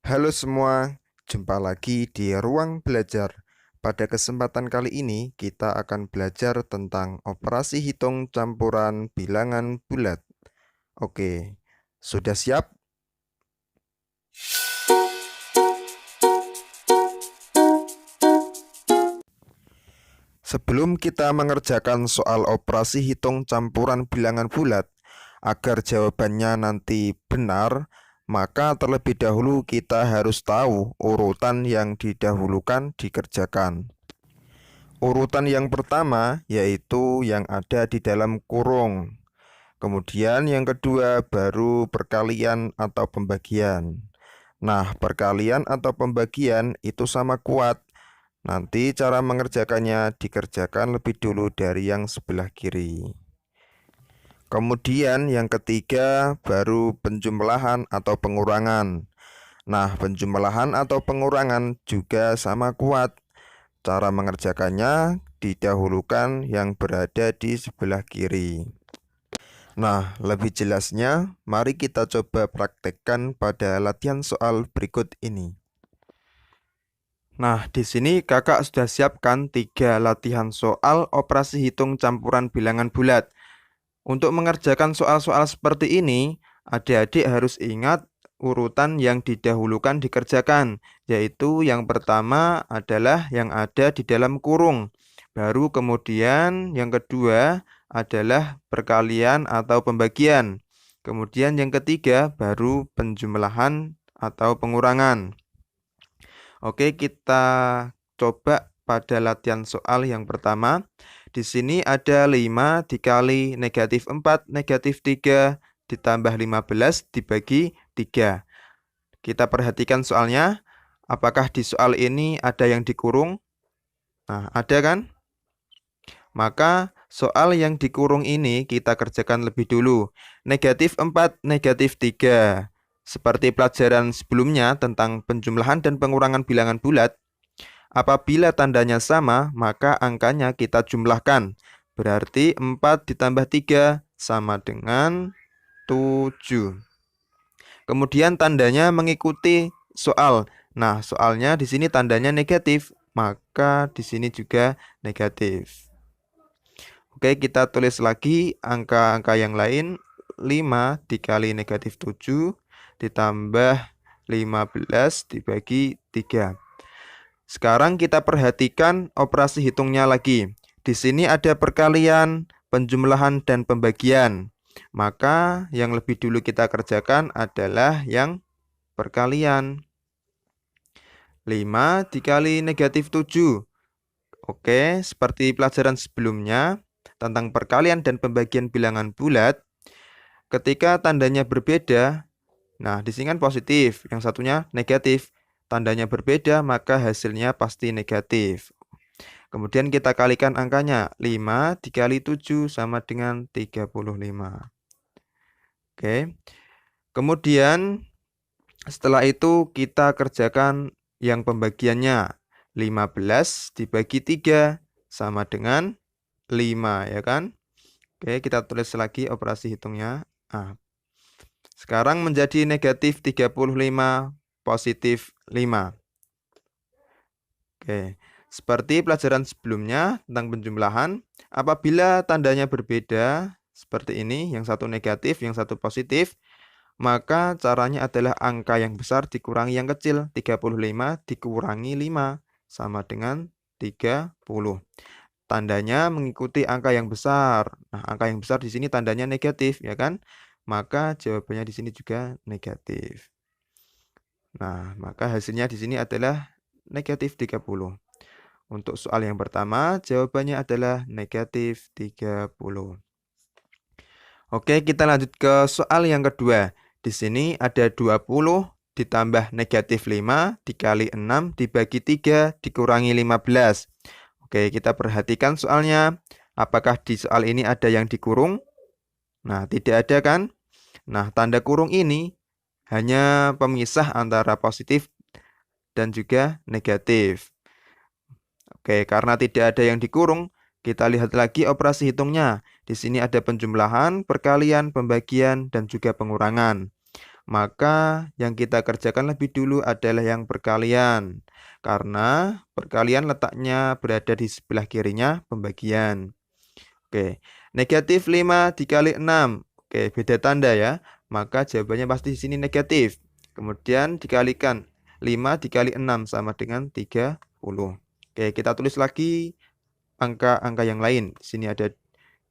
Halo semua, jumpa lagi di ruang belajar. Pada kesempatan kali ini, kita akan belajar tentang operasi hitung campuran bilangan bulat. Oke, sudah siap? Sebelum kita mengerjakan soal operasi hitung campuran bilangan bulat, agar jawabannya nanti benar, maka terlebih dahulu kita harus tahu urutan yang didahulukan dikerjakan. Urutan yang pertama yaitu yang ada di dalam kurung. Kemudian yang kedua baru perkalian atau pembagian. Nah, perkalian atau pembagian itu sama kuat. Nanti cara mengerjakannya dikerjakan lebih dulu dari yang sebelah kiri. Kemudian yang ketiga baru penjumlahan atau pengurangan. Nah, penjumlahan atau pengurangan juga sama kuat. Cara mengerjakannya didahulukan yang berada di sebelah kiri. Nah, lebih jelasnya, mari kita coba praktekkan pada latihan soal berikut ini. Nah, di sini kakak sudah siapkan 3 latihan soal operasi hitung campuran bilangan bulat. Untuk mengerjakan soal-soal seperti ini, adik-adik harus ingat urutan yang didahulukan dikerjakan, yaitu yang pertama adalah yang ada di dalam kurung. Baru kemudian yang kedua adalah perkalian atau pembagian. Kemudian yang ketiga baru penjumlahan atau pengurangan. Oke, kita coba pada latihan soal yang pertama. Di sini ada 5 dikali negatif 4, negatif 3, ditambah 15 dibagi 3. Kita perhatikan soalnya. Apakah di soal ini ada yang dikurung? Nah, ada kan? Maka soal yang dikurung ini kita kerjakan lebih dulu. Negatif 4, negatif 3. Seperti pelajaran sebelumnya tentang penjumlahan dan pengurangan bilangan bulat, apabila tandanya sama, maka angkanya kita jumlahkan. Berarti 4 ditambah 3 sama dengan 7. Kemudian tandanya mengikuti soal. Nah, soalnya di sini tandanya negatif, maka di sini juga negatif. Oke, kita tulis lagi angka-angka yang lain. 5 dikali negatif 7 ditambah 15 dibagi 3. Sekarang kita perhatikan operasi hitungnya lagi. Di sini ada perkalian, penjumlahan, dan pembagian. Maka yang lebih dulu kita kerjakan adalah yang perkalian. 5 dikali negatif 7. Oke, seperti pelajaran sebelumnya tentang perkalian dan pembagian bilangan bulat, ketika tandanya berbeda, nah di sini kan positif, yang satunya negatif. Tandanya berbeda, maka hasilnya pasti negatif. Kemudian kita kalikan angkanya. 5 dikali 7 sama dengan 35. Oke. Kemudian setelah itu kita kerjakan yang pembagiannya. 15 dibagi 3 sama dengan 5, ya kan? Oke, kita tulis lagi operasi hitungnya. Sekarang menjadi negatif 35, positif 5. Oke, seperti pelajaran sebelumnya tentang penjumlahan, apabila tandanya berbeda, seperti ini, yang satu negatif, yang satu positif, maka caranya adalah angka yang besar dikurangi yang kecil. 35 dikurangi 5, sama dengan 30. Tandanya mengikuti angka yang besar. Nah, angka yang besar di sini tandanya negatif, ya kan? Maka jawabannya di sini juga negatif. Nah, maka hasilnya di sini adalah negatif 30. Untuk soal yang pertama, jawabannya adalah negatif 30. Oke, kita lanjut ke soal yang kedua. Di sini ada 20 ditambah negatif 5 dikali 6 dibagi 3 dikurangi 15. Oke, kita perhatikan soalnya. Apakah di soal ini ada yang dikurung? Nah, tidak ada kan? Nah, tanda kurung ini hanya pemisah antara positif dan juga negatif. Oke, karena tidak ada yang dikurung, kita lihat lagi operasi hitungnya. Di sini ada penjumlahan, perkalian, pembagian, dan juga pengurangan. Maka yang kita kerjakan lebih dulu adalah yang perkalian. Karena perkalian letaknya berada di sebelah kirinya pembagian. Oke, negatif 5 dikali 6. Oke, beda tanda ya. Maka jawabannya pasti di sini negatif. Kemudian dikalikan 5 dikali 6 sama dengan 30. Oke, kita tulis lagi angka-angka yang lain. Di sini ada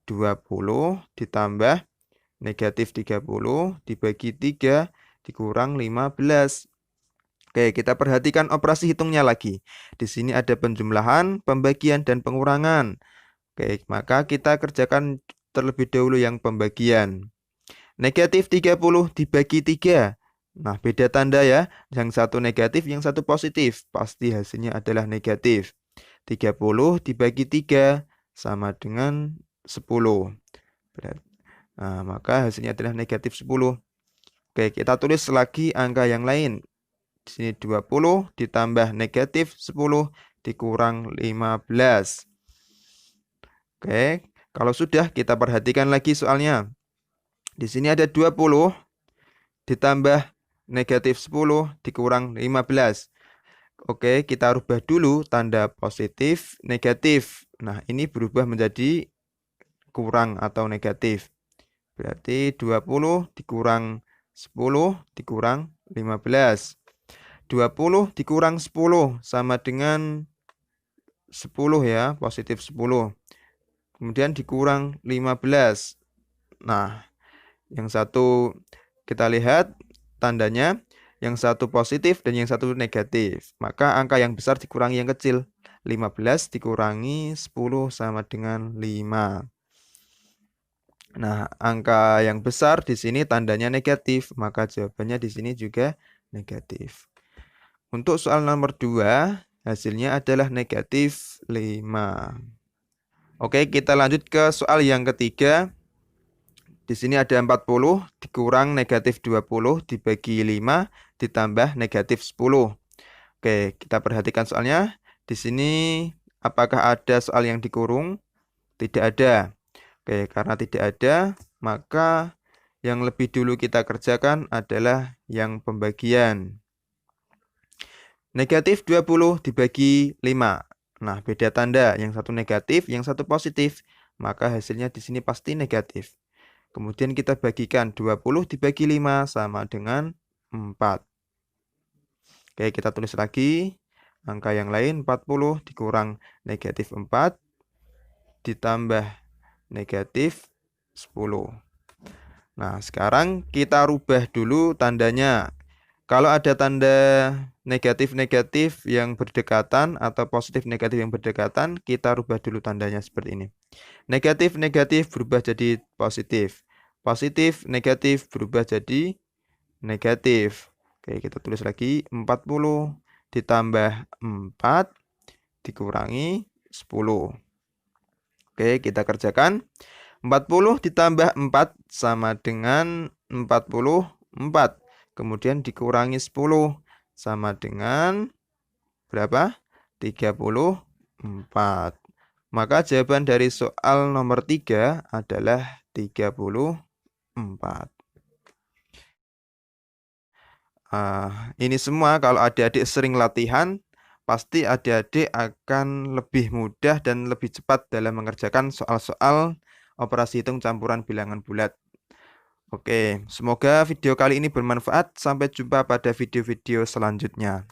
20 ditambah negatif 30 dibagi 3 dikurang 15. Oke, kita perhatikan operasi hitungnya lagi. Di sini ada penjumlahan, pembagian, dan pengurangan. Oke, maka kita kerjakan terlebih dahulu yang pembagian. Negatif 30 dibagi 3. Nah, beda tanda ya. Yang satu negatif, yang satu positif. Pasti hasilnya adalah negatif. 30 dibagi 3 sama dengan 10. Nah, maka hasilnya adalah negatif 10. Oke, kita tulis lagi angka yang lain. Di sini 20 ditambah negatif 10 dikurang 15. Oke, kalau sudah kita perhatikan lagi soalnya. Di sini ada 20 ditambah negatif 10 dikurang 15. Oke, kita rubah dulu tanda positif, negatif. Nah, ini berubah menjadi kurang atau negatif. Berarti 20 dikurang 10 dikurang 15. 20 dikurang 10 sama dengan 10 ya, positif 10. Kemudian dikurang 15. Nah, yang satu kita lihat tandanya. Yang satu positif dan yang satu negatif. Maka angka yang besar dikurangi yang kecil. 15 dikurangi 10 sama dengan 5. Nah, angka yang besar di sini tandanya negatif. Maka jawabannya di sini juga negatif. Untuk soal nomor 2, hasilnya adalah negatif 5. Oke, kita lanjut ke soal yang ketiga. Di sini ada 40 dikurang negatif 20 dibagi 5 ditambah negatif 10. Oke, kita perhatikan soalnya. Di sini apakah ada soal yang dikurung? Tidak ada. Oke, karena tidak ada, maka yang lebih dulu kita kerjakan adalah yang pembagian. Negatif 20 dibagi 5. Nah, beda tanda. Yang satu negatif, yang satu positif. Maka hasilnya di sini pasti negatif. Kemudian kita bagikan 20 dibagi 5 sama dengan 4. Oke, kita tulis lagi. Angka yang lain 40 dikurang negatif 4 ditambah negatif 10. Nah, sekarang kita rubah dulu tandanya. Kalau ada tanda negatif-negatif yang berdekatan atau positif-negatif yang berdekatan, kita rubah dulu tandanya seperti ini. Negatif-negatif berubah jadi positif. Positif, negatif berubah jadi negatif. Oke, kita tulis lagi 40 ditambah 4 dikurangi 10. Oke, kita kerjakan. 40 ditambah 4 sama dengan 44. Kemudian dikurangi 10 sama dengan berapa? 34. Maka jawaban dari soal nomor 3 adalah 34. Ini semua kalau adik-adik sering latihan, pasti adik-adik akan lebih mudah dan lebih cepat dalam mengerjakan soal-soal operasi hitung campuran bilangan bulat. Oke, semoga video kali ini bermanfaat. Sampai jumpa pada video-video selanjutnya.